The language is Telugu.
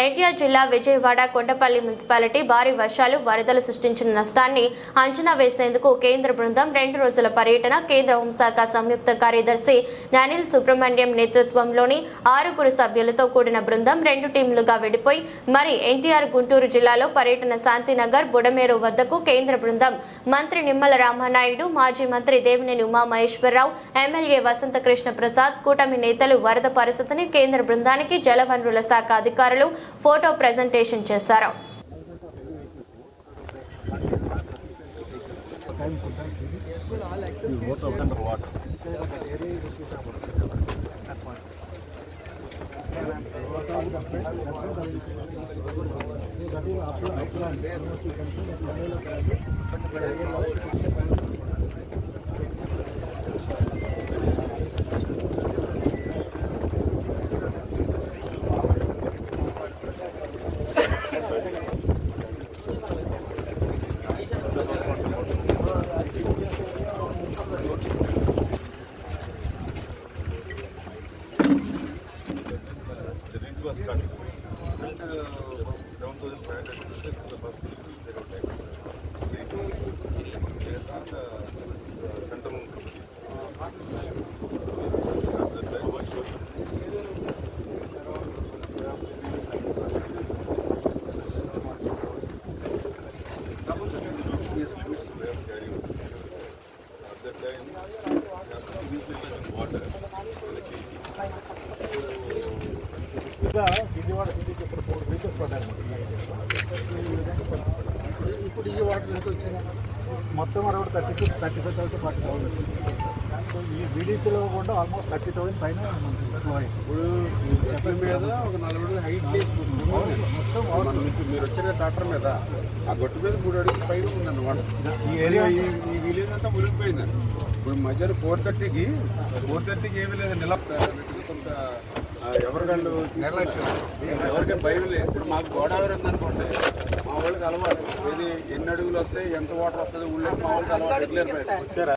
ఎన్టీఆర్ జిల్లా విజయవాడ కొండపల్లి మున్సిపాలిటీ భారీ వర్షాలు వరదలు సృష్టించిన నష్టాన్ని అంచనా వేసేందుకు కేంద్ర బృందం 2 రోజుల పర్యటన కేంద్ర హోంశాఖ సంయుక్త కార్యదర్శి అనిల్ సుబ్రహ్మణ్యం నేతృత్వంలోని 6 సభ్యులతో కూడిన బృందం 2 టీంలుగా విడిపోయి మరి ఎన్టీఆర్ గుంటూరు జిల్లాలో పర్యటన శాంతినగర్ బుడమేరు వద్దకు కేంద్ర బృందం మంత్రి నిమ్మల రామానాయుడు మాజీ మంత్రి దేవినేని ఉమామహేశ్వరరావు ఎమ్మెల్యే వసంత కృష్ణ ప్రసాద్ కూటమి నేతలు వరద పరిస్థితిని కేంద్ర బృందానికి జలవనరుల శాఖ అధికారులు ఫోటో ప్రెజెంటేషన్ చేశారు. Was cut. Down to the first central Vijayawada సిటీకి ఇప్పుడు 4 బ్రీచెస్ పడ్డాయి. ఇప్పుడు ఈ వాటర్ ఎంత వచ్చింది మొత్తం అరౌండ్ 35,000 40,000. సో ఈ బీడీసీలో కూడా ఆల్మోస్ట్ 30,000 పైన ఇప్పుడు మీద ఒక 40 హైట్ మొత్తం మీరు వచ్చిన డాక్టర్ మీద ఆ గొట్టు మీద 3 అడుగులు పైన ఉందన్నమాట. ఈ ఏరియా ఈ విలేజ్ అంతా మునిగిపోయిందండి. ఇప్పుడు మధ్యాహ్నం 4:30కి ఏమీ లేదు కొంత ఎవరికాళ్ళు ఎవరికీ భయం లేదు. ఇప్పుడు మాకు గోదావరి ఉందనుకోండి మా వాళ్ళకి అలవాటు ఏది ఎన్ని అడుగులు వస్తాయి ఎంత వాటర్ వస్తుంది ఊళ్ళో మా వాళ్ళకి అలవాటు రెగ్యులర్ వచ్చారా.